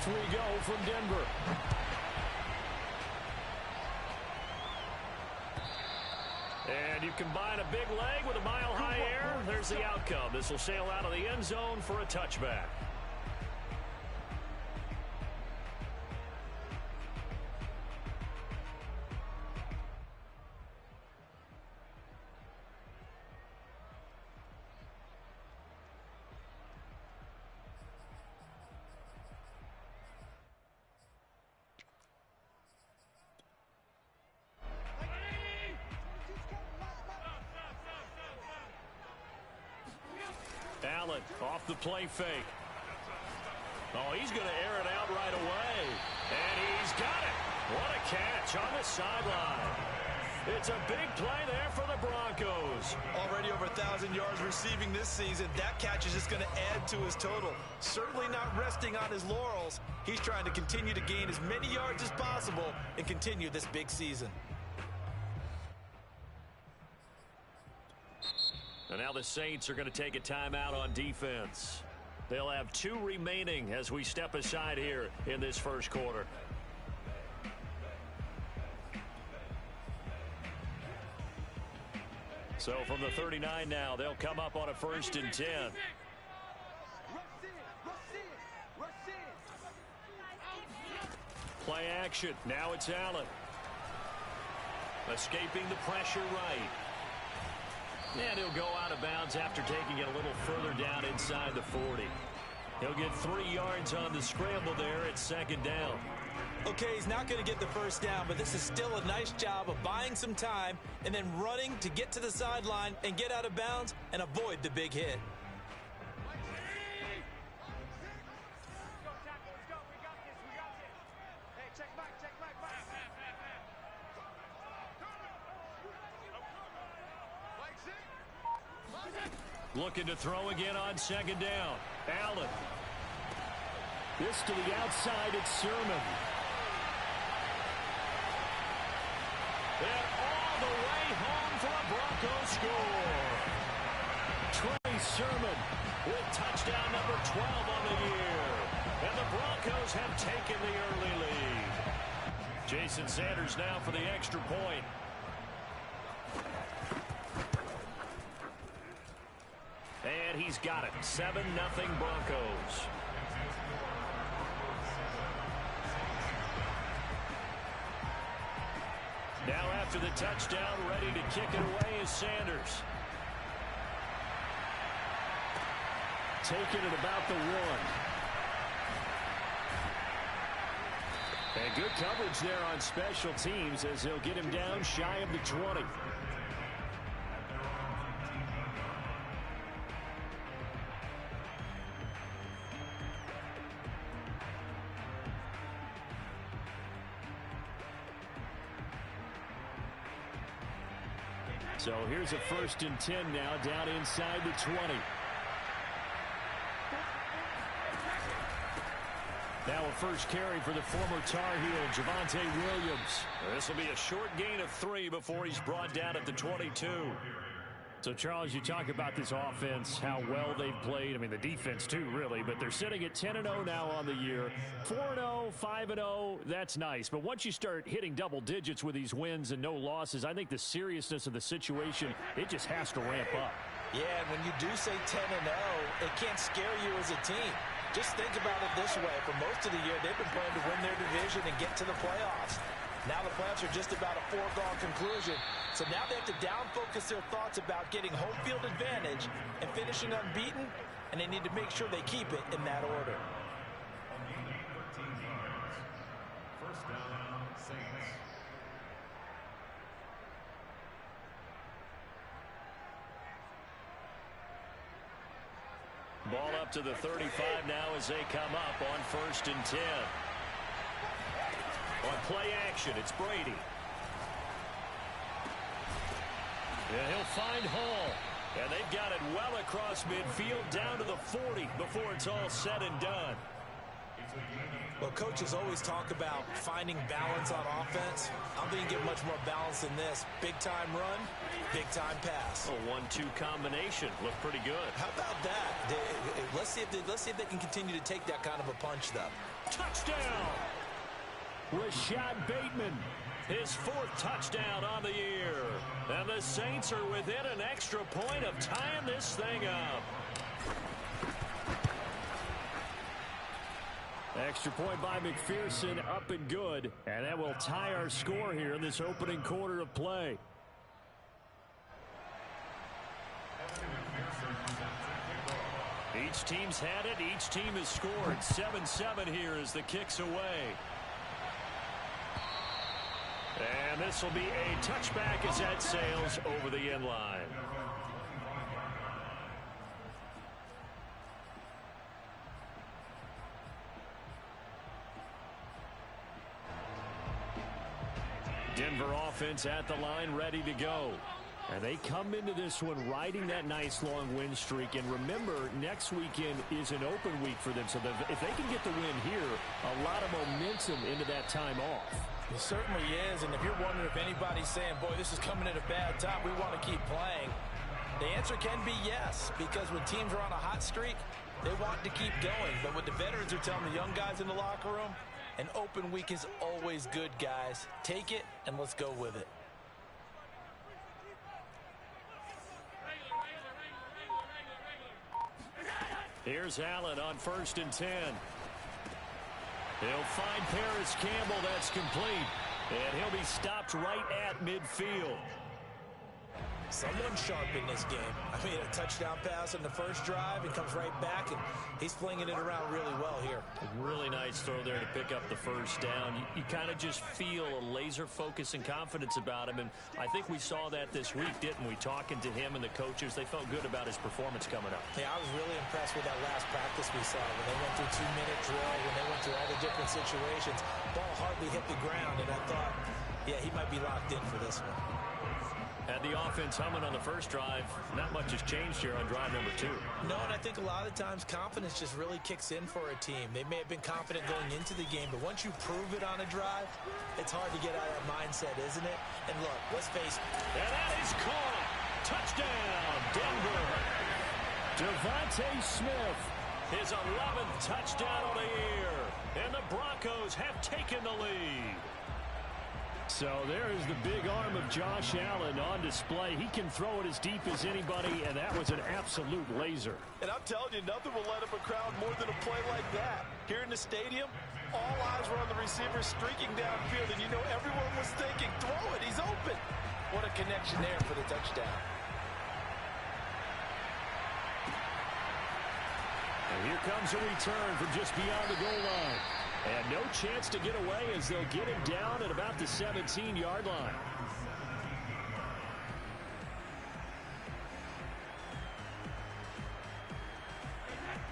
we go from Denver. And you combine a big leg with a mile-high air, there's the outcome. This will sail out of the end zone for a touchback. Allen off the play fake. Oh, he's going to air it out right away. And he's got it. What a catch on the sideline. It's a big play there for the Broncos. Already over 1,000 yards receiving this season. That catch is just going to add to his total. Certainly not resting on his laurels. He's trying to continue to gain as many yards as possible and continue this big season. And now the Saints are going to take a timeout on defense. They'll have 2 remaining as we step aside here in this first quarter. So from the 39 now, they'll come up on a 1st and 10. Play action. Now it's Allen. Escaping the pressure right. And he'll go out of bounds after taking it a little further down inside the 40. He'll get 3 yards on the scramble there at 2nd down. Okay, he's not going to get the first down, but this is still a nice job of buying some time and then running to get to the sideline and get out of bounds and avoid the big hit. Looking to throw again on 2nd down. Allen. This to the outside, it's Sermon. And all the way home for a Broncos score. Trey Sermon with touchdown number 12 on the year. And the Broncos have taken the early lead. Jason Sanders now for the extra point. And he's got it. 7-0 Broncos. Now after the touchdown, ready to kick it away is Sanders. Taking it about the 1. And good coverage there on special teams as he'll get him down shy of the 20. So here's a 1st and 10 now down inside the 20. Now a first carry for the former Tar Heel, Javonte Williams. This will be a short gain of 3 before he's brought down at the 22. So, Charles, you talk about this offense, how well they've played. I mean, the defense, too, really. But they're sitting at 10-0 now on the year. 4-0, 5-0, that's nice. But once you start hitting double digits with these wins and no losses, I think the seriousness of the situation, it just has to ramp up. Yeah, and when you do say 10-0, it can't scare you as a team. Just think about it this way. For most of the year, they've been playing to win their division and get to the playoffs. Now the playoffs are just about a foregone conclusion. So now they have to down-focus their thoughts about getting home field advantage and finishing unbeaten, and they need to make sure they keep it in that order. First down, Saints. Ball up to the 35 now as they come up on 1st and 10. On play action, it's Brady. And he'll find Hall. And they've got it well across midfield down to the 40 before it's all said and done. Well, coaches always talk about finding balance on offense. I don't think you get much more balance than this. Big-time run, big-time pass. A 1-2 combination. Looked pretty good. How about that? Let's see if they can continue to take that kind of a punch, though. Touchdown! Rashad Bateman, his 4th touchdown on the year. And the Saints are within an extra point of tying this thing up. Extra point by McPherson, up and good. And that will tie our score here in this opening quarter of play. Each team's had it. Each team has scored. 7-7 here as the kick's away. And this will be a touchback as that sails over the end line. Denver offense at the line, ready to go. And they come into this one riding that nice long win streak. And remember, next weekend is an open week for them. So if they can get the win here, a lot of momentum into that time off. It certainly is. And if you're wondering if anybody's saying, boy, this is coming at a bad time, we want to keep playing, the answer can be yes. Because when teams are on a hot streak, they want to keep going. But what the veterans are telling the young guys in the locker room, an open week is always good, guys. Take it, and let's go with it. Here's Allen on 1st and 10. He'll find Paris Campbell. That's complete. And he'll be stopped right at midfield. Someone sharp in this game. I mean, a touchdown pass in the first drive and comes right back, and he's flinging it around really well here. A really nice throw there to pick up the first down. You kind of just feel a laser focus and confidence about him, and I think we saw that this week, didn't we? Talking to him and the coaches, they felt good about his performance coming up. Yeah, I was really impressed with that last practice we saw when they went through 2-minute drill, when they went through all the different situations. Ball hardly hit the ground, and I thought, yeah, he might be locked in for this one. Had the offense humming on the first drive. Not much has changed here on drive number 2. No, and I think a lot of times confidence just really kicks in for a team. They may have been confident going into the game, but once you prove it on a drive, it's hard to get out of that mindset, isn't it? And look, let's face it. And that is caught. Touchdown, Denver. Devontae Smith, his 11th touchdown of the year. And the Broncos have taken the lead. So there is the big arm of Josh Allen on display. He can throw it as deep as anybody, and that was an absolute laser. And I'm telling you, nothing will light up a crowd more than a play like that. Here in the stadium, all eyes were on the receiver streaking downfield, and you know everyone was thinking, throw it, he's open. What a connection there for the touchdown. And here comes a return from just beyond the goal line. And no chance to get away as they'll get him down at about the 17-yard line.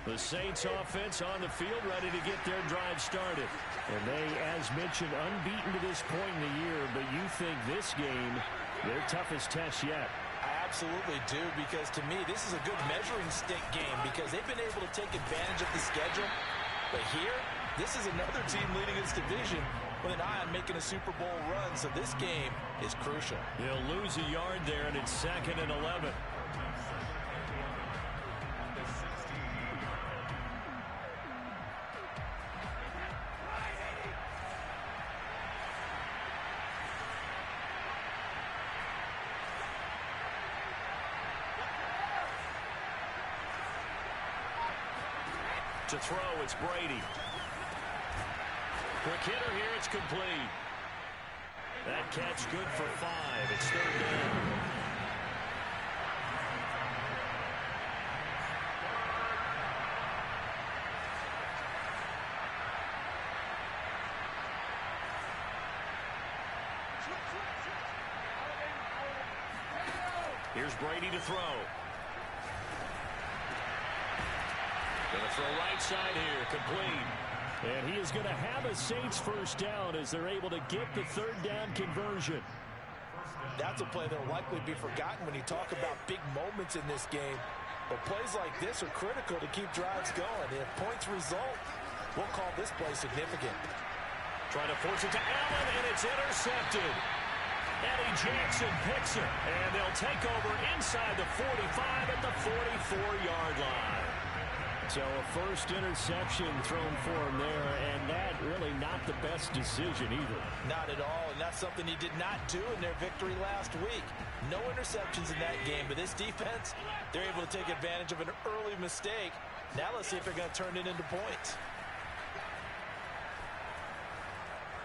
The Saints offense on the field ready to get their drive started. And they, as mentioned, unbeaten to this point in the year, but you think this game, their toughest test yet. I absolutely do, because to me, this is a good measuring stick game because they've been able to take advantage of the schedule. But here, this is another team leading its division with an eye on making a Super Bowl run, so this game is crucial. He'll lose a yard there, and it's 2nd and 11. To throw, it's Brady. Quick hitter here, it's complete. That catch good for 5. It's 3rd down. Here's Brady to throw. Going to throw right side here, complete. And he is going to have a Saints first down as they're able to get the 3rd down conversion. That's a play that will likely be forgotten when you talk about big moments in this game. But plays like this are critical to keep drives going. If points result, We'll call this play significant. Trying to force it to Allen, and it's intercepted. Eddie Jackson picks it, and they'll take over inside the 45 at the 44-yard line. So a first interception thrown for him there, and that really not the best decision either. Not at all, and that's something he did not do in their victory last week. No interceptions in that game, but this defense, they're able to take advantage of an early mistake. Now let's see if they're going to turn it into points.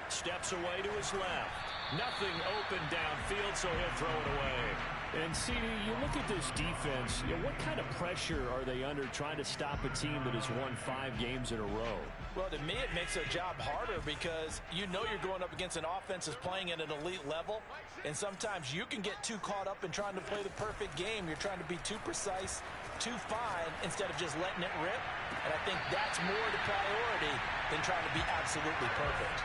Steps away to his left. Nothing open downfield, so he'll throw it away. And, CD, you look at this defense, what kind of pressure are they under trying to stop a team that has won 5 games in a row? Well, to me, it makes their job harder because you know you're going up against an offense that's playing at an elite level, and sometimes you can get too caught up in trying to play the perfect game. You're trying to be too precise, too fine, instead of just letting it rip, and I think that's more the priority than trying to be absolutely perfect.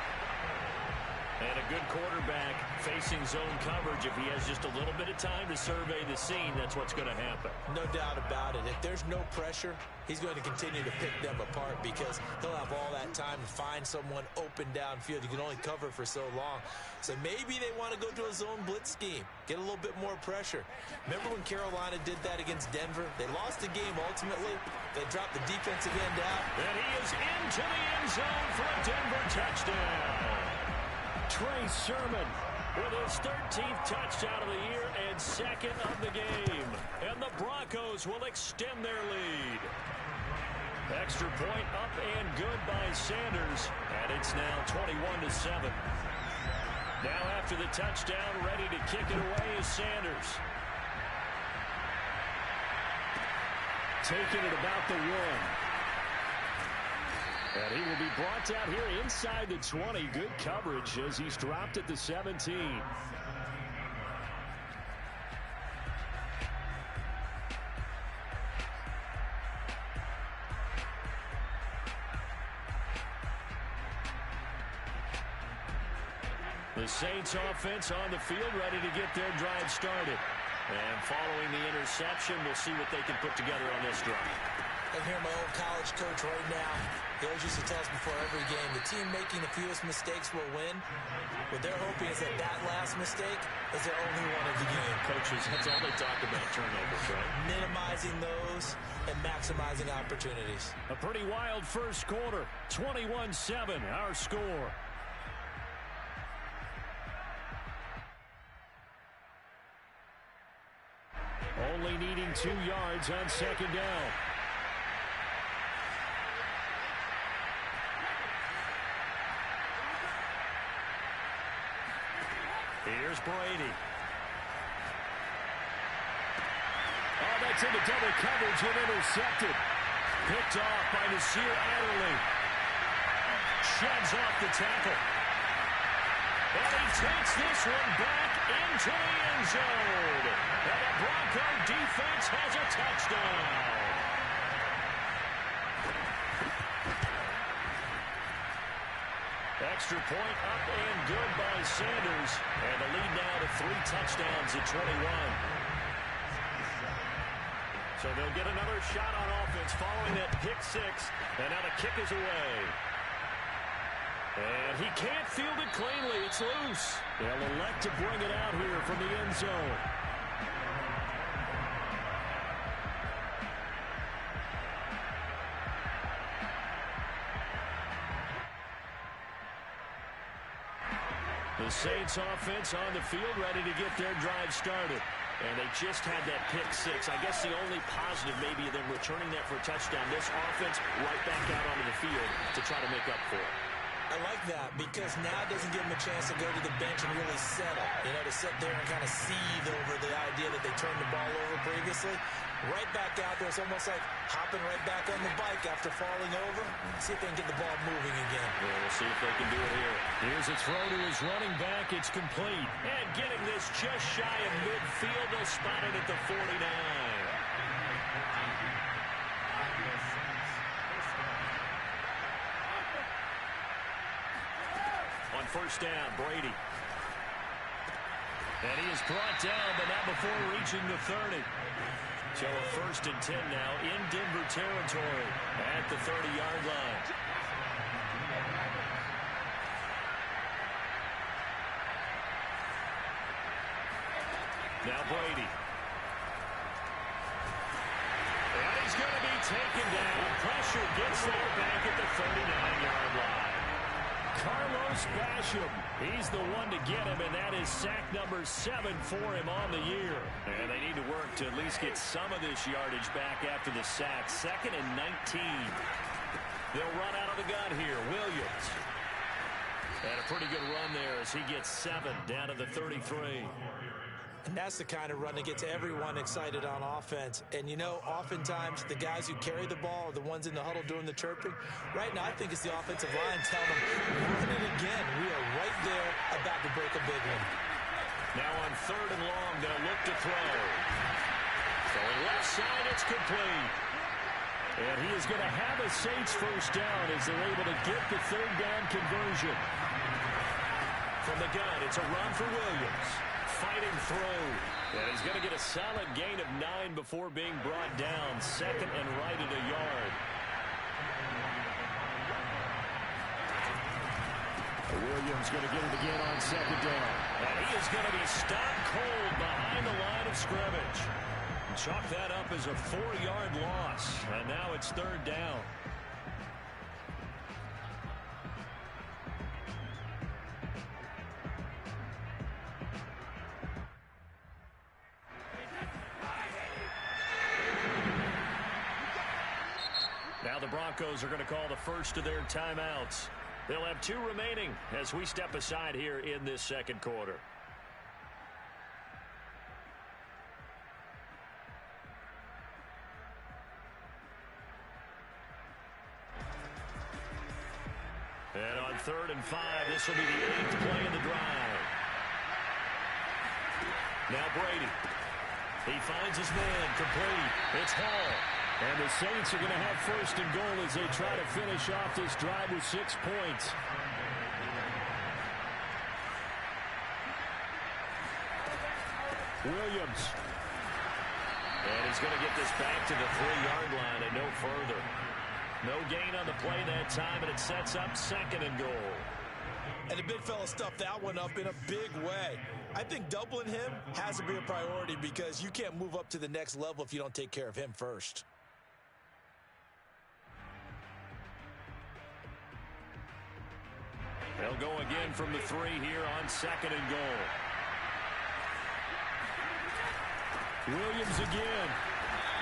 And a good quarterback facing zone coverage. If he has just a little bit of time to survey the scene, that's what's going to happen. No doubt about it. If there's no pressure, he's going to continue to pick them apart because he'll have all that time to find someone open downfield. You can only cover for so long. So maybe they want to go to a zone blitz scheme, get a little bit more pressure. Remember when Carolina did that against Denver? They lost the game ultimately. They dropped the defensive end out. And he is into the end zone for a Denver touchdown. Trey Sermon with his 13th touchdown of the year and second of the game. And the Broncos will extend their lead. Extra point up and good by Sanders. And it's now 21-7. Now after the touchdown, ready to kick it away is Sanders. Taking it about the 1. And he will be brought down here inside the 20. Good coverage as he's dropped at the 17. The Saints offense on the field ready to get their drive started. And following the interception, we'll see what they can put together on this drive. I hear my old college coach right now. He always used to tell us before every game, the team making the fewest mistakes will win. What they're hoping is that that last mistake is their only one of the game. Coaches, that's all they talk about, turnovers, right? Minimizing those and maximizing opportunities. A pretty wild first quarter. 21-7, our score. Only needing 2 yards on second down. Here's Brady. Oh, that's into double coverage and intercepted. Picked off by Nasir Adderley. Sheds off the tackle. And he takes this one back into the end zone. And the Bronco defense has a touchdown. Extra point up and good by Sanders. And the lead now to 3 touchdowns at 21. So they'll get another shot on offense following that pick 6. And now the kick is away. And he can't field it cleanly. It's loose. They'll elect to bring it out here from the end zone. The Saints offense on the field ready to get their drive started. And they just had that pick 6. I guess the only positive maybe them returning that for a touchdown. This offense right back out onto the field to try to make up for it. I like that because now it doesn't give them a chance to go to the bench and really settle. You know, to sit there and kind of seethe over the idea that they turned the ball over previously. Right back out there. It's almost like hopping right back on the bike after falling over. See if they can get the ball moving again. Yeah, we'll see if they can do it here. Here's a throw to his running back. It's complete. And getting this just shy of midfield. They'll spot it at the 49. On first down, Brady. And he is brought down, but not before reaching the 30. So a 1st and 10 now in Denver territory at the 30-yard line. Now Brady. And he's going to be taken down. Pressure gets there back at the 39-yard line. Carlos Basham, he's the one to get him, and that is sack number 7 for him on the year. And they need to work to at least get some of this yardage back after the sack. 2nd and 19. They'll run out of the gun here. Williams. And a pretty good run there as he gets 7 down to the 33. And that's the kind of run that gets everyone excited on offense. And, you know, oftentimes the guys who carry the ball are the ones in the huddle doing the chirping. Right now, I think it's the offensive line telling them, run it again. We are right there about to break a big one. Now on 3rd and long, they'll look to throw. Throwing left side, it's complete. And he is going to have a Saints first down as they're able to get the 3rd down conversion. From the gun, it's a run for Williams. Fighting through. And he's going to get a solid gain of 9 before being brought down. 2nd and right at a yard. Williams going to get it again on 2nd down. And he is going to be stopped cold behind the line of scrimmage. Chalk that up as a 4-yard loss. And now it's 3rd down. Now the Broncos are going to call the first of their timeouts. They'll have 2 remaining as we step aside here in this 2nd quarter. And on 3rd and 5, this will be the 8th play of the drive. Now Brady. He finds his man complete. It's Hall. And the Saints are going to have 1st and goal as they try to finish off this drive with 6 points. Williams. And he's going to get this back to the 3-yard line and no further. No gain on the play that time, and it sets up 2nd and goal. And the big fella stuffed that one up in a big way. I think doubling him has to be a priority because you can't move up to the next level if you don't take care of him first. They'll go again from the 3 here on 2nd and goal. Williams again.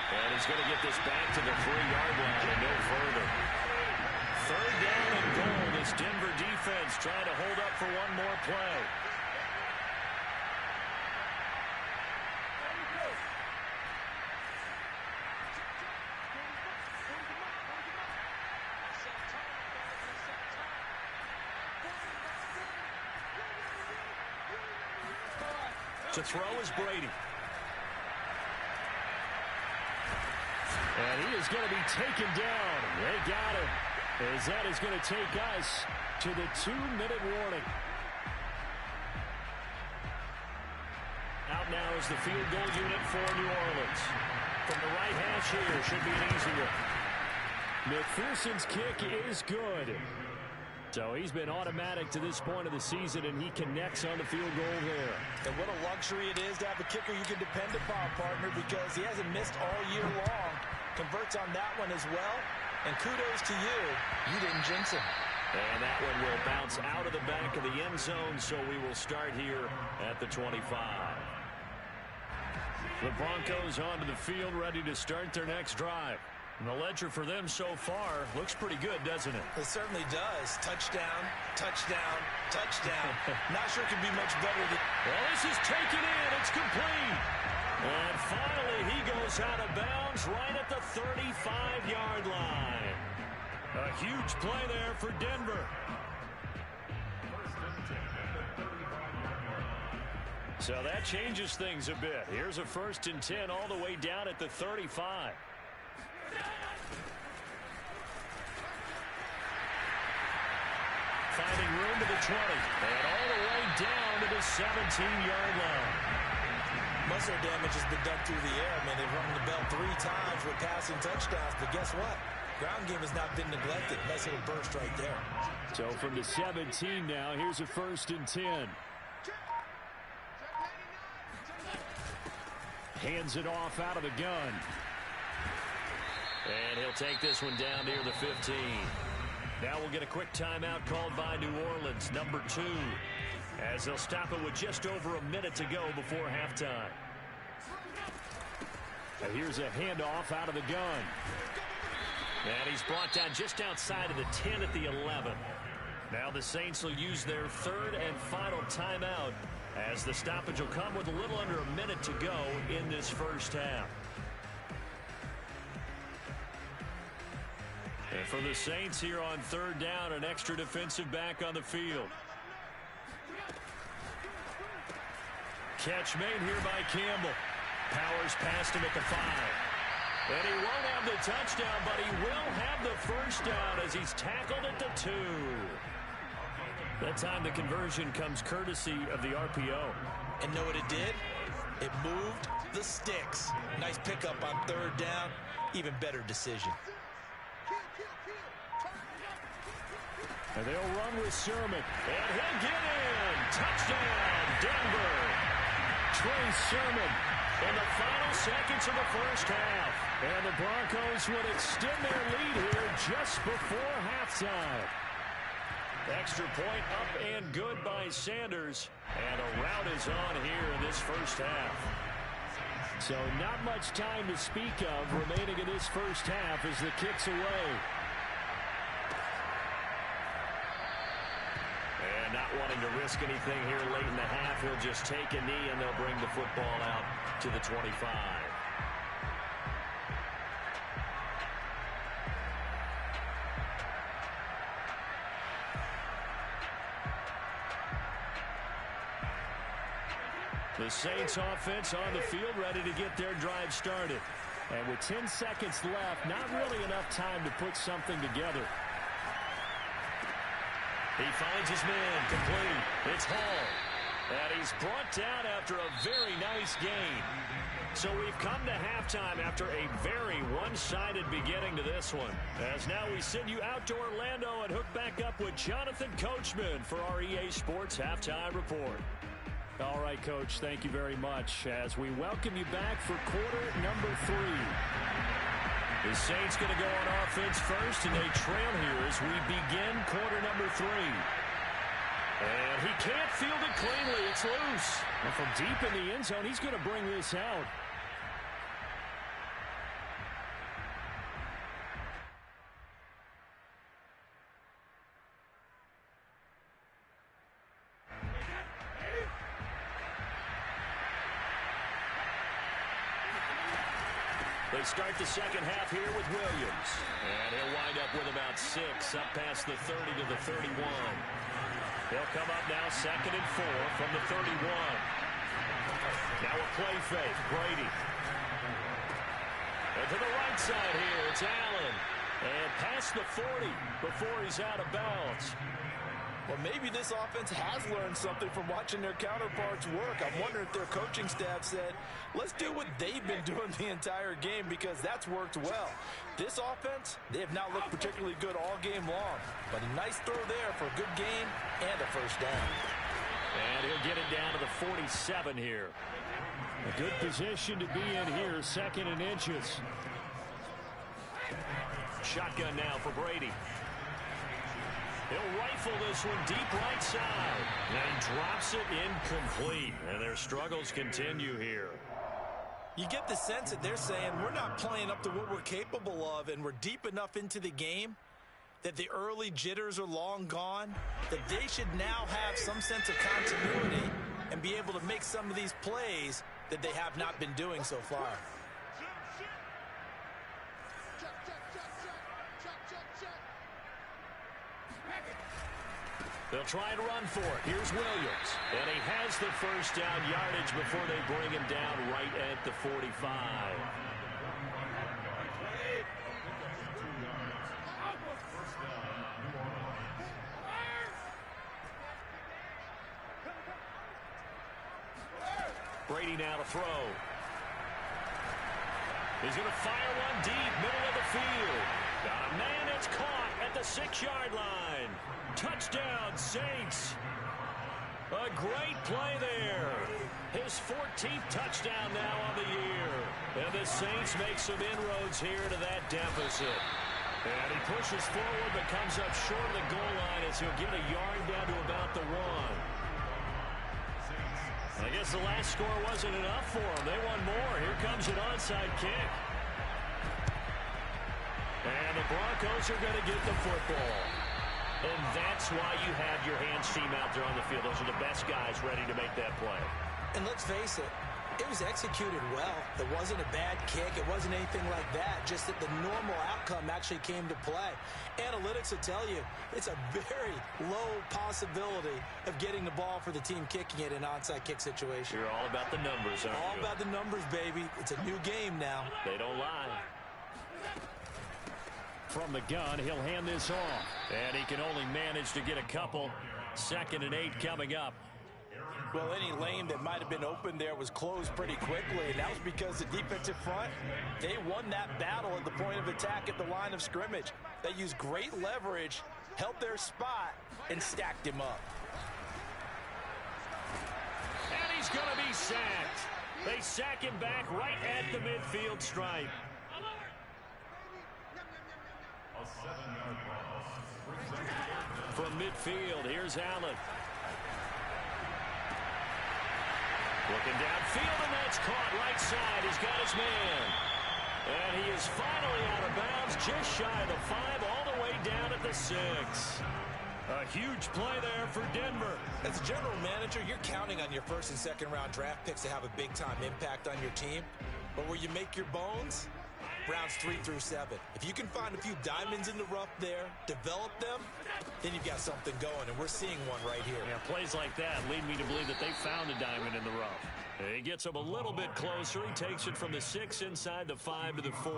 And he's going to get this back to the 3-yard line and no further. 3rd down and goal. This Denver defense trying to hold up for one more play. To throw is Brady. And he is going to be taken down. They got him. As that is going to take us to the 2-minute warning. Out now is the field goal unit for New Orleans. From the right hash here, should be an easy one. McPherson's kick is good. So he's been automatic to this point of the season, and he connects on the field goal there. And what a luxury it is to have a kicker you can depend upon, partner, because he hasn't missed all year long. Converts on that one as well. And kudos to you. You didn't jinx him. And that one will bounce out of the back of the end zone, so we will start here at the 25. The Broncos onto the field, ready to start their next drive. And the ledger for them so far looks pretty good, doesn't it? It certainly does. Touchdown, touchdown, touchdown. Not sure it could be much better than... Well, this is taken in. It's complete. And finally, he goes out of bounds right at the 35-yard line. A huge play there for Denver. So that changes things a bit. Here's a 1st and 10 all the way down at the 35. Finding room to the 20. And all the way down to the 17-yard line. Muscle damage has been done through the air. Man, they've rung the bell 3 times with passing touchdowns. But guess what? Ground game has not been neglected. Nice little burst right there. So from the 17 now, here's a 1st and 10. Hands it off out of the gun. And he'll take this one down near the 15. Now we'll get a quick timeout called by New Orleans, number 2, as they'll stop it with just over a minute to go before halftime. And here's a handoff out of the gun. And he's brought down just outside of the 10 at the 11. Now the Saints will use their third and final timeout as the stoppage will come with a little under a minute to go in this first half. And for the Saints here on third down, an extra defensive back on the field. Catch made here by Campbell. Powers past him at the 5. And he won't have the touchdown, but he will have the first down as he's tackled at the 2. That time the conversion comes courtesy of the RPO. And know what it did? It moved the sticks. Nice pickup on third down. Even better decision. And they'll run with Sermon. And he'll get in. Touchdown, Denver. Trey Sermon in the final seconds of the first half. And the Broncos would extend their lead here just before halftime. Extra point up and good by Sanders. And a rout is on here in this first half. So not much time to speak of remaining in this first half as the kick's away. And not wanting to risk anything here late in the half, he'll just take a knee and they'll bring the football out to the 25. The Saints offense on the field ready to get their drive started. And with 10 seconds left, not really enough time to put something together. He finds his man complete. It's Hall. And he's brought down after a very nice gain. So we've come to halftime after a very one-sided beginning to this one. As now we send you out to Orlando and hook back up with Jonathan Coachman for our EA Sports Halftime Report. All right, Coach, thank you very much as we welcome you back for quarter number 3. The Saints going to go on offense first, and they trail here as we begin quarter number 3. And he can't field it cleanly. It's loose. And from deep in the end zone, he's going to bring this out. They start the second half here with Williams. And he'll wind up with about 6, up past the 30 to the 31. They'll come up now 2nd and 4 from the 31. Now a play fake, Brady. And to the right side here, it's Allen. And past the 40 before he's out of bounds. Well, maybe this offense has learned something from watching their counterparts work. I'm wondering if their coaching staff said, let's do what they've been doing the entire game because that's worked well. This offense, they have not looked particularly good all game long. But a nice throw there for a good gain and a first down. And he'll get it down to the 47 here. A good position to be in here, 2nd and inches. Shotgun now for Brady. He'll rifle this one deep right side and drops it incomplete. And their struggles continue here. You get the sense that they're saying we're not playing up to what we're capable of, and we're deep enough into the game that the early jitters are long gone, that they should now have some sense of continuity and be able to make some of these plays that they have not been doing so far. They'll try and run for it. Here's Williams. And he has the first down yardage before they bring him down right at the 45. Brady now to throw. He's going to fire one deep, middle of the field. Got a man, it's caught at the 6-yard line. Touchdown, Saints. A great play there. His 14th touchdown now on the year. And the Saints make some inroads here to that deficit. And he pushes forward but comes up short of the goal line as he'll get a yard down to about the 1. I guess the last score wasn't enough for them. They want more. Here comes an onside kick. And the Broncos are going to get the football. And that's why you have your hands team out there on the field. Those are the best guys ready to make that play. And let's face it, it was executed well. It wasn't a bad kick. It wasn't anything like that. Just that the normal outcome actually came to play. Analytics will tell you it's a very low possibility of getting the ball for the team kicking it in an onside kick situation. You're all about the numbers, aren't you? All about the numbers, baby. It's a new game now. They don't lie. From the gun, he'll hand this off. And he can only manage to get a couple. 2nd and 8 coming up. Well, any lane that might have been open there was closed pretty quickly, and that was because the defensive front, they won that battle at the point of attack at the line of scrimmage. They used great leverage, held their spot, and stacked him up. And he's going to be sacked. They sack him back right at the midfield stripe. From midfield, here's Allen. Looking downfield, and that's caught right side. He's got his man. And he is finally out of bounds, just shy of the 5, all the way down at the 6. A huge play there for Denver. As a general manager, you're counting on your 1st and 2nd round draft picks to have a big-time impact on your team. But where you make your bones, rounds 3 through 7. If you can find a few diamonds in the rough there, develop them, then you've got something going, and we're seeing one right here. Yeah, plays like that lead me to believe that they found a diamond in the rough. He gets him a little bit closer. He takes it from the 6 inside the 5 to the 4.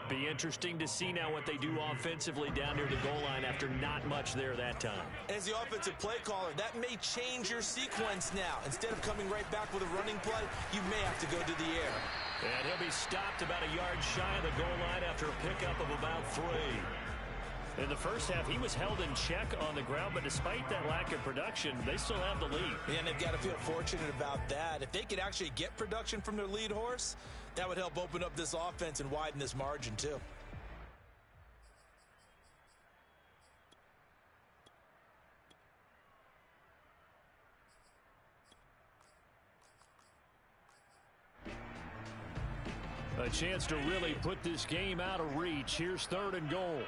Be interesting to see now what they do offensively down near the goal line after not much there that time. As the offensive play caller, that may change your sequence now. Instead of coming right back with a running play, you may have to go to the air. And he'll be stopped about a yard shy of the goal line after a pickup of about 3. In the first half, he was held in check on the ground, but despite that lack of production, they still have the lead. And they've got to feel fortunate about that. If they could actually get production from their lead horse, that would help open up this offense and widen this margin too. A chance to really put this game out of reach. Here's 3rd and goal.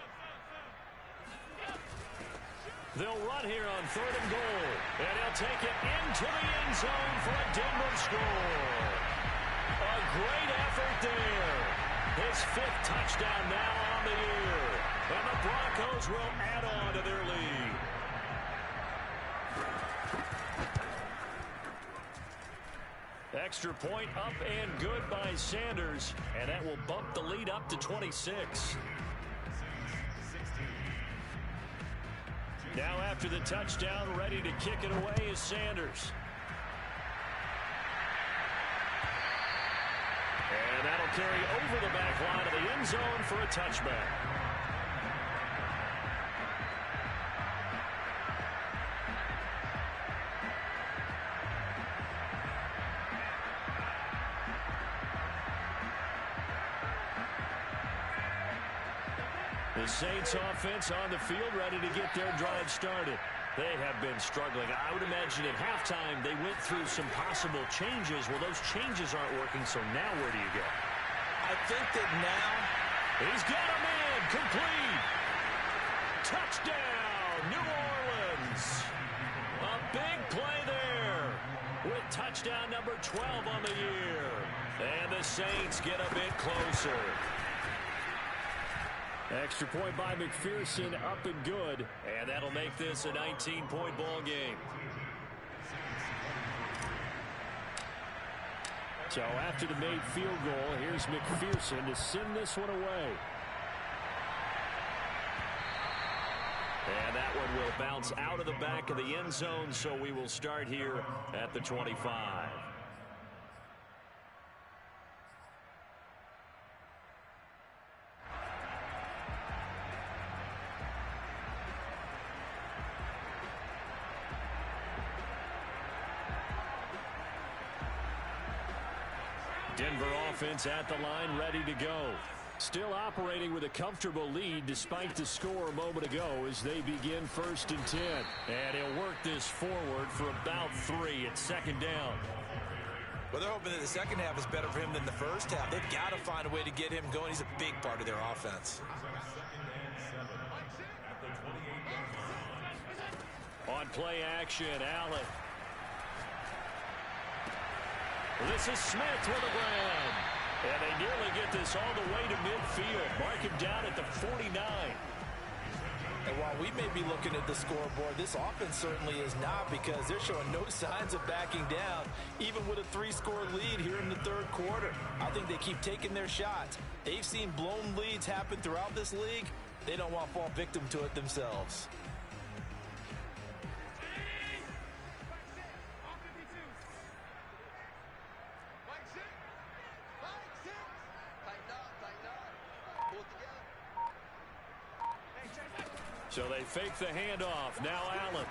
They'll run here on 3rd and goal. And he'll take it into the end zone for a Denver score. A great effort there. His 5th touchdown now on the year. And the Broncos will add on to their lead. Extra point up and good by Sanders. And that will bump the lead up to 26. Now after the touchdown, ready to kick it away is Sanders. And that'll carry over the back line of the end zone for a touchback. The Saints offense on the field ready to get their drive started. They have been struggling. I would imagine at halftime they went through some possible changes. Well, those changes aren't working, so now where do you go? I think that now he's got a man complete. Touchdown, New Orleans. A big play there with touchdown number 12 on the year. And the Saints get a bit closer. Extra point by McPherson, up and good. And that'll make this a 19-point ball game. So after the made field goal, here's McPherson to send this one away. And that one will bounce out of the back of the end zone, so we will start here at the 25. Denver offense at the line, ready to go. Still operating with a comfortable lead despite the score a moment ago as they begin 1st and 10. And he'll work this forward for about 3 at 2nd down. Well, they're hoping that the second half is better for him than the first half. They've got to find a way to get him going. He's a big part of their offense. On play action, Allen. This is Smith with a grab. And they nearly get this all the way to midfield. Mark him down at the 49. And while we may be looking at the scoreboard, this offense certainly is not, because they're showing no signs of backing down, even with a 3-score lead here in the 3rd quarter. I think they keep taking their shots. They've seen blown leads happen throughout this league. They don't want to fall victim to it themselves. So they fake the handoff. Now Allen.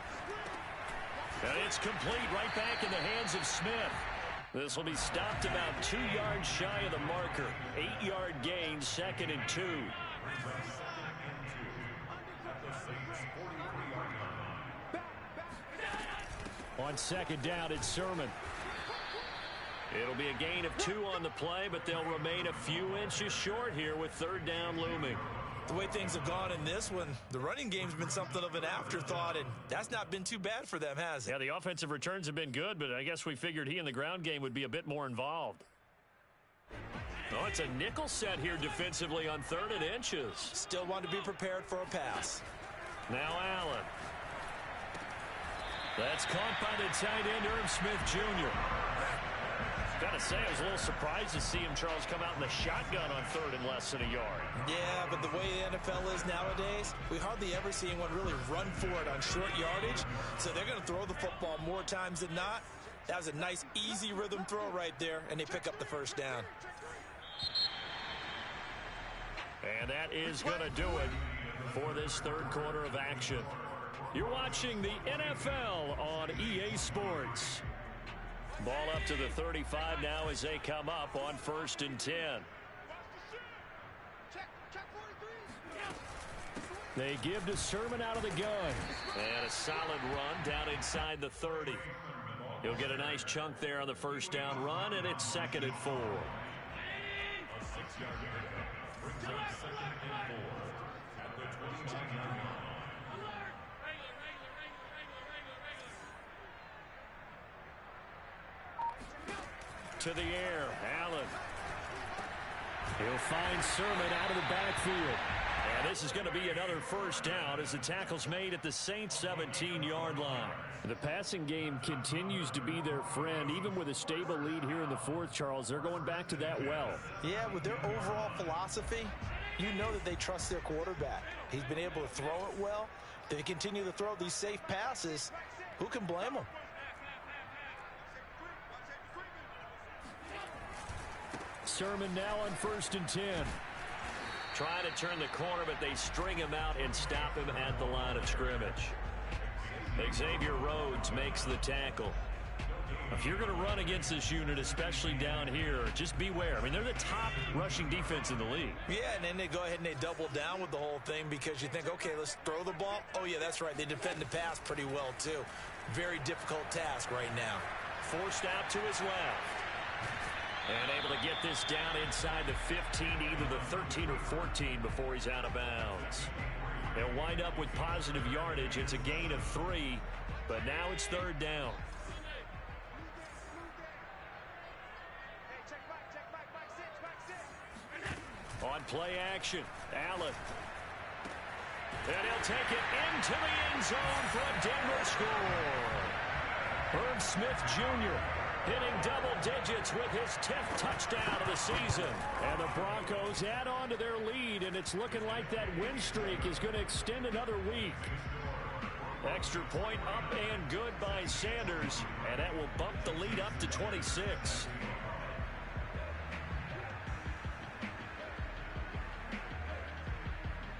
And it's complete, right back in the hands of Smith. This will be stopped about 2 yards shy of the marker. 8-yard gain, 2nd and 2. On 2nd down, it's Sermon. It'll be a gain of 2 on the play, but they'll remain a few inches short here with 3rd down looming. The way things have gone in this one, the running game's been something of an afterthought, and that's not been too bad for them, has it? Yeah, the offensive returns have been good, but I guess we figured he in the ground game would be a bit more involved. Oh, it's a nickel set here defensively on 3rd and inches. Still want to be prepared for a pass. Now Allen. That's caught by the tight end, Irv Smith Jr. Gotta say, I was a little surprised to see him, Charles, come out in the shotgun on 3rd and less than a yard. Yeah, but the way the NFL is nowadays, we hardly ever see anyone really run for it on short yardage. So they're going to throw the football more times than not. That was a nice, easy rhythm throw right there, and they pick up the 1st down. And that is going to do it for this 3rd quarter of action. You're watching the NFL on EA Sports. Ball up to the 35 now as they come up on 1st and 10. They give to Sermon out of the gun. And a solid run down inside the 30. He'll get a nice chunk there on the 1st down run, and it's 2nd and 4. To the air, Allen. He'll find Sermon out of the backfield. And this is going to be another 1st down as the tackle's made at the Saints' 17-yard line. The passing game continues to be their friend. Even with a stable lead here in the 4th, Charles, they're going back to that well. Yeah, with their overall philosophy, you know that they trust their quarterback. He's been able to throw it well. They continue to throw these safe passes. Who can blame them? Sermon now on 1st and 10. Trying to turn the corner, but they string him out and stop him at the line of scrimmage. Xavier Rhodes makes the tackle. If you're going to run against this unit, especially down here, just beware. I mean, they're the top rushing defense in the league. Yeah, and then they go ahead and they double down with the whole thing because you think, okay, let's throw the ball. Oh, yeah, that's right. They defend the pass pretty well, too. Very difficult task right now. Forced out to his left. And able to get this down inside the 15, either the 13 or 14 before he's out of bounds. They'll wind up with positive yardage. It's a gain of 3, but now it's 3rd down. On play action, Allen. And he'll take it into the end zone for a Denver score. Irv Smith Jr. hitting double digits with his 10th touchdown of the season. And the Broncos add on to their lead, and it's looking like that win streak is going to extend another week. Extra point up and good by Sanders, and that will bump the lead up to 26.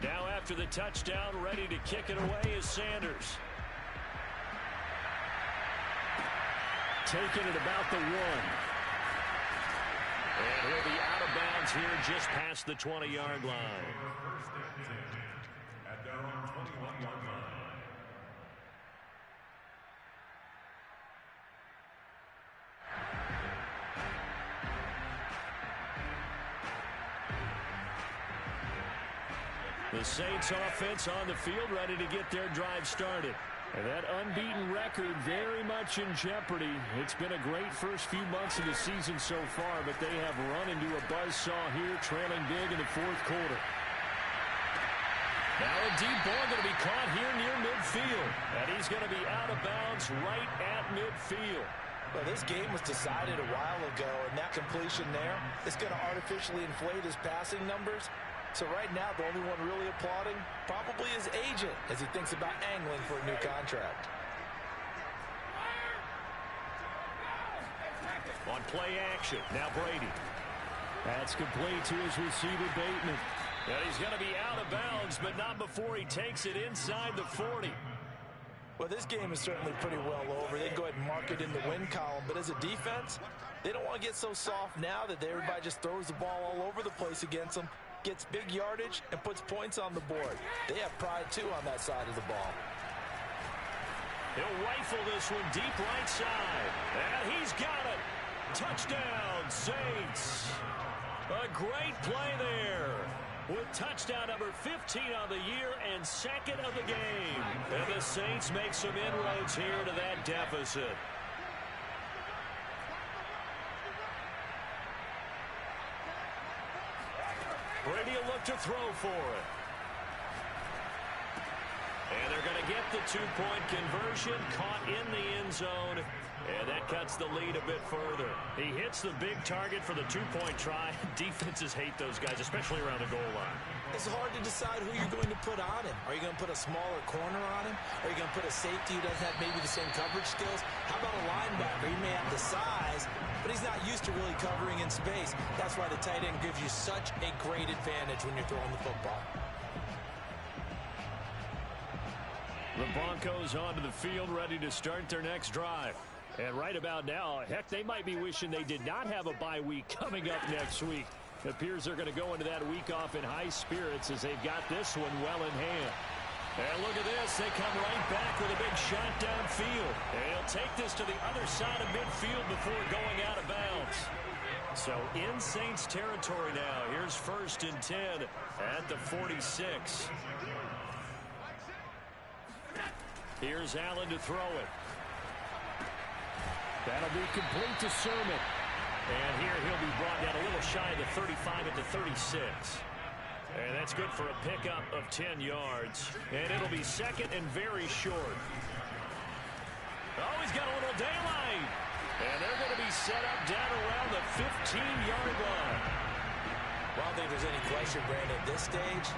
Now after the touchdown, ready to kick it away is Sanders. Taking it about the 1. And he'll be out of bounds here just past the 20-yard line. First and 10 at their own 21-yard line. The Saints offense on the field ready to get their drive started. And that unbeaten record very much in jeopardy. It's been a great first few months of the season so far, but they have run into a buzzsaw here, trailing big in the fourth quarter. Now a deep ball going to be caught here near midfield. And he's going to be out of bounds right at midfield. Well, this game was decided a while ago, and that completion there is going to artificially inflate his passing numbers. So right now, the only one really applauding probably his agent as he thinks about angling for a new contract. On play action, now Brady. That's complete to his receiver, Bateman. And he's going to be out of bounds, but not before he takes it inside the 40. Well, this game is certainly pretty well over. They go ahead and mark it in the win column. But as a defense, they don't want to get so soft now that everybody just throws the ball all over the place against them, gets big yardage, and puts points on the board. They have pride, too, on that side of the ball. He'll rifle this one deep right side. And he's got it. Touchdown, Saints. A great play there. With touchdown number 15 on the year and second of the game. And the Saints make some inroads here to that deficit. Brady will look to throw for it. And they're going to get the two-point conversion, caught in the end zone. And that cuts the lead a bit further. He hits the big target for the two-point try. Defenses hate those guys, especially around the goal line. It's hard to decide who you're going to put on him. Are you going to put a smaller corner on him? Are you going to put a safety who doesn't have maybe the same coverage skills? How about a linebacker? He may have the size, but he's not used to really covering in space. That's why the tight end gives you such a great advantage when you're throwing the football. The Broncos onto the field, ready to start their next drive. And right about now, heck, they might be wishing they did not have a bye week coming up next week. It appears they're going to go into that week off in high spirits as they've got this one well in hand. And look at this. They come right back with a big shot downfield. And he'll take this to the other side of midfield before going out of bounds. So in Saints territory now. Here's first and 10 at the 46. Here's Allen to throw it. That'll be complete to Sermon. And here he'll be brought down a little shy of the 35 at the 36. And that's good for a pickup of 10 yards. And it'll be second and very short. Oh, he's got a little daylight. And they're going to be set up down around the 15-yard line. Well, I don't think there's any question, Brandon, at this stage.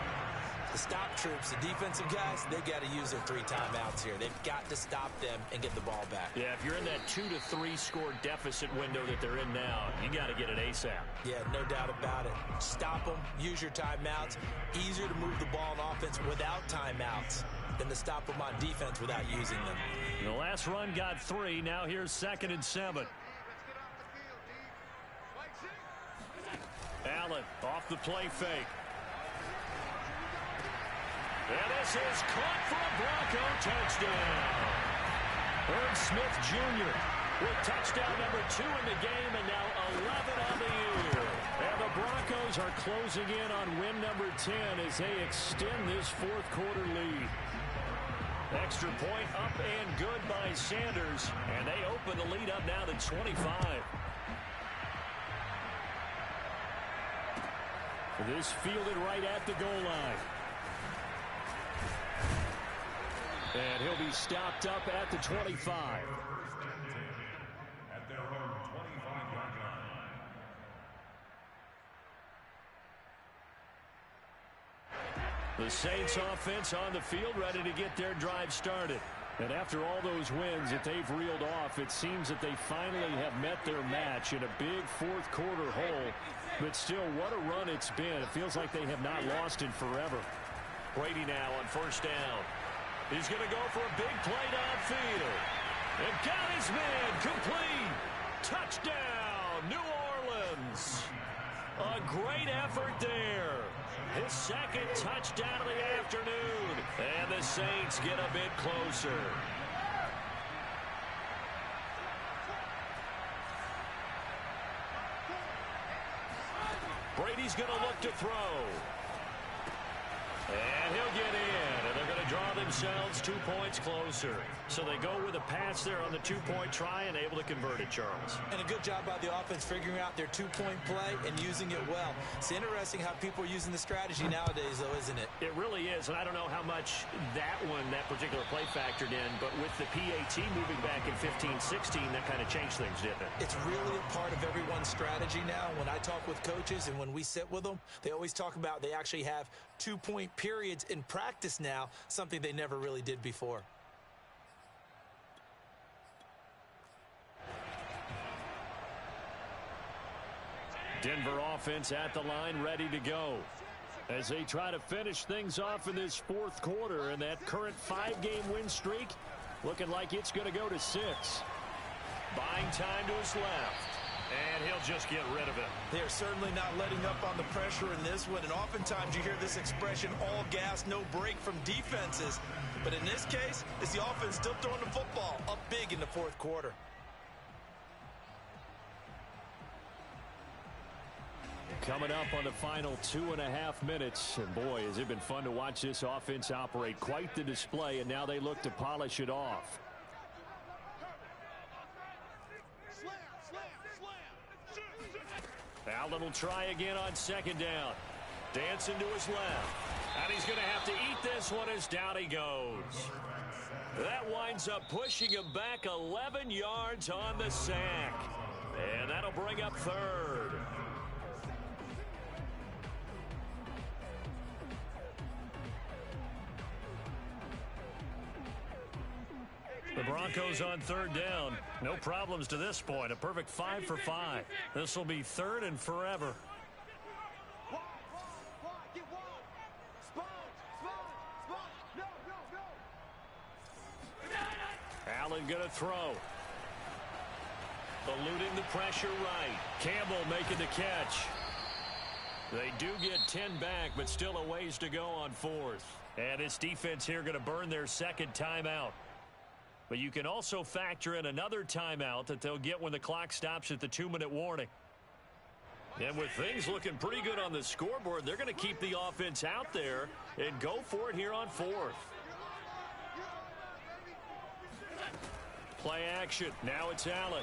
The stop troops, the defensive guys, they got to use their 3 timeouts here. They've got to stop them and get the ball back. Yeah, if you're in that 2 to 3 score deficit window that they're in now, you got to get it ASAP. Yeah, no doubt about it. Stop them, use your timeouts. Easier to move the ball on offense without timeouts than to stop them on defense without using them. The last run got 3. Now here's second and 7. Allen off the play fake. And this is caught for a Bronco touchdown. Herb Smith Jr. with touchdown number 2 in the game and now 11 on the year. And the Broncos are closing in on win number 10 as they extend this fourth quarter lead. Extra point up and good by Sanders. And they open the lead up now to 25. This fielded right at the goal line. And he'll be stopped up at the 25. At their own 25-yard line. The Saints offense on the field ready to get their drive started. And after all those wins that they've reeled off, it seems that they finally have met their match in a big fourth quarter hole. But still, what a run it's been. It feels like they have not lost in forever. Brady now on first down. He's going to go for a big play downfield. And got his man complete. Touchdown, New Orleans. Evans. A great effort there. His second touchdown of the afternoon. And the Saints get a bit closer. Brady's going to look to throw. And he'll get in, and they're going to draw themselves 2 points closer. So they go with a pass there on the two-point try and able to convert it, Charles. And a good job by the offense figuring out their two-point play and using it well. It's interesting how people are using the strategy nowadays, though, isn't it? It really is, and I don't know how much that particular play factored in, but with the PAT moving back in 15-16, that kind of changed things, didn't it? It's really a part of everyone's strategy now. When I talk with coaches and when we sit with them, they always talk about they actually have two-point periods in practice now, something they never really did before. Denver offense at the line, ready to go as they try to finish things off in this fourth quarter, and that current 5-game win streak looking like it's going to go to 6. Buying time to his left, and he'll just get rid of it. They're certainly not letting up on the pressure in this one, and oftentimes you hear this expression, all gas, no break from defenses. But in this case, it's the offense still throwing the football up big in the fourth quarter. Coming up on the final 2.5 minutes. And boy, has it been fun to watch this offense operate. Quite the display, and now they look to polish it off. Allen will try again on second down. Dancing to his left. And he's going to have to eat this one as down he goes. That winds up pushing him back 11 yards on the sack. And that'll bring up third. The Broncos on third down. No problems to this point. A perfect 5 for 5. This will be third and forever. Allen going to throw. Eluding the pressure right. Campbell making the catch. They do get 10 back, but still a ways to go on fourth. And this defense here going to burn their second timeout. But you can also factor in another timeout that they'll get when the clock stops at the 2-minute warning. And with things looking pretty good on the scoreboard, they're going to keep the offense out there and go for it here on fourth. Play action. Now it's Allen.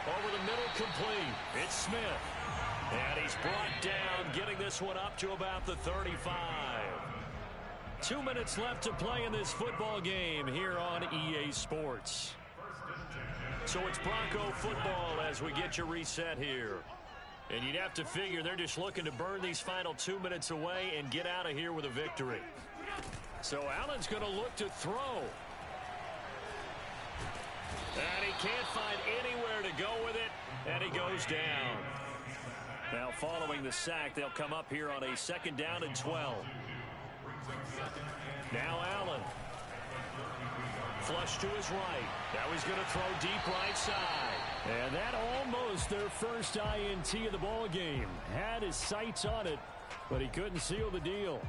Over the middle, complete. It's Smith. And he's brought down, getting this one up to about the 35. 2 minutes left to play in this football game here on EA Sports. So it's Bronco football as we get you reset here. And you'd have to figure they're just looking to burn these final 2 minutes away and get out of here with a victory. So Allen's going to look to throw. And he can't find anywhere to go with it, and he goes down. Now following the sack, they'll come up here on a 2nd down and 12. Now Allen. Flush to his right. Now he's going to throw deep right side. And that almost their first INT of the ball game. Had his sights on it, but he couldn't seal the deal.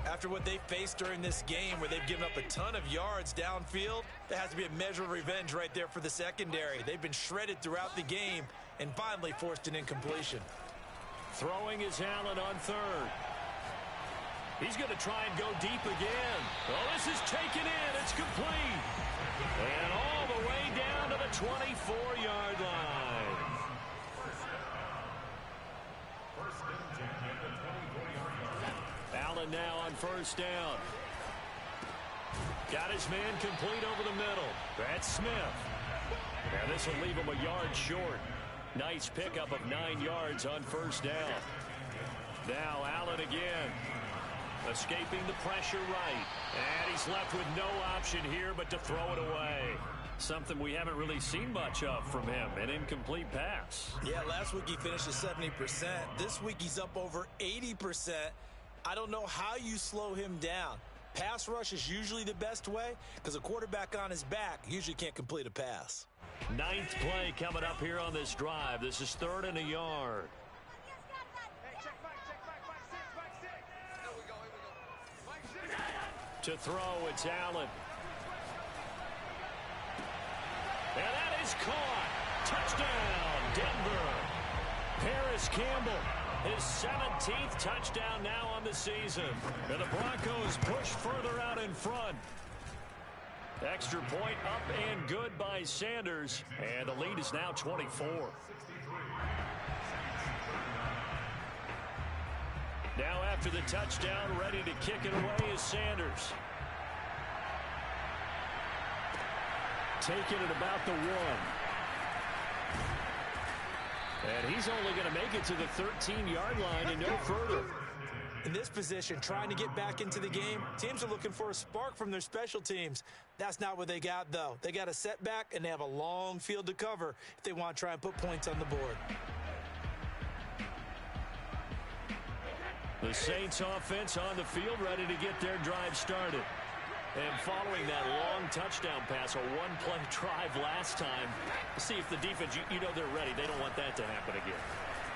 After what they faced during this game where they've given up a ton of yards downfield, there has to be a measure of revenge right there for the secondary. They've been shredded throughout the game and finally forced an incompletion. Throwing is Allen on third. He's going to try and go deep again. Oh, this is taken in. It's complete. And all the way down to the 24-yard line. Allen now on first down. Got his man complete over the middle. That's Smith. Now this will leave him a yard short. Nice pickup of 9 yards on first down. Now Allen again. Escaping the pressure right. And he's left with no option here but to throw it away. Something we haven't really seen much of from him, an incomplete pass. Yeah, last week he finished at 70%. This week he's up over 80%. I don't know how you slow him down. Pass rush is usually the best way because a quarterback on his back usually can't complete a pass. Ninth play coming up here on this drive. This is 3rd and a yard. To throw, it's Allen. And that is caught. Touchdown, Denver. Paris Campbell, his 17th touchdown now on the season. And the Broncos push further out in front. Extra point up and good by Sanders. And the lead is now 24. Now after the touchdown, ready to kick it away is Sanders. Taking it about the 1. And he's only going to make it to the 13-yard line and no further. In this position, trying to get back into the game, teams are looking for a spark from their special teams. That's not what they got, though. They got a setback, and they have a long field to cover if they want to try and put points on the board. The Saints offense on the field ready to get their drive started. And following that long touchdown pass, a one-play drive last time, see if the defense, you know they're ready. They don't want that to happen again.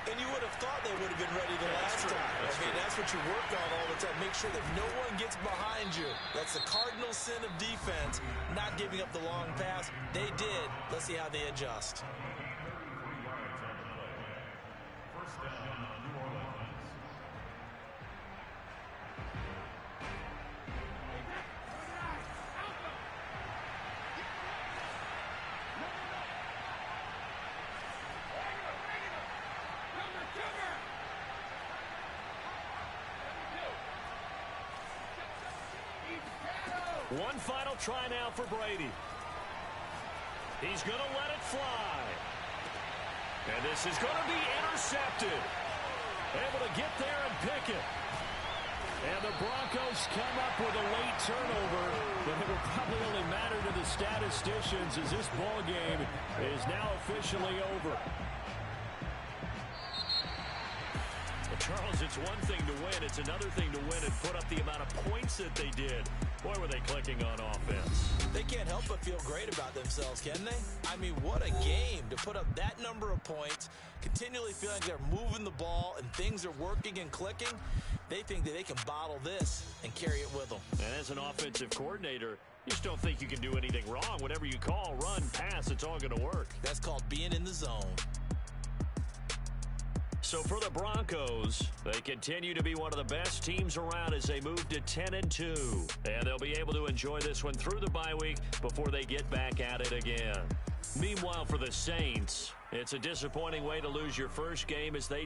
And you would have thought they would have been ready the last time. That's what you work on all the time. Make sure that no one gets behind you. That's the cardinal sin of defense, not giving up the long pass. They did. Let's see how they adjust. One final try now for Brady. He's going to let it fly. And this is going to be intercepted. Able to get there and pick it. And the Broncos come up with a late turnover, but it will probably only matter to the statisticians as this ball game is now officially over. Charles, it's one thing to win. It's another thing to win and put up the amount of points that they did. Boy, were they clicking on offense. They can't help but feel great about themselves, can they? I mean, what a game to put up that number of points, continually feeling they're moving the ball and things are working and clicking. They think that they can bottle this and carry it with them. And as an offensive coordinator, you just don't think you can do anything wrong. Whatever you call, run, pass, it's all going to work. That's called being in the zone. So for the Broncos, they continue to be one of the best teams around as they move to 10-2. And they'll be able to enjoy this one through the bye week before they get back at it again. Meanwhile, for the Saints, it's a disappointing way to lose your first game as they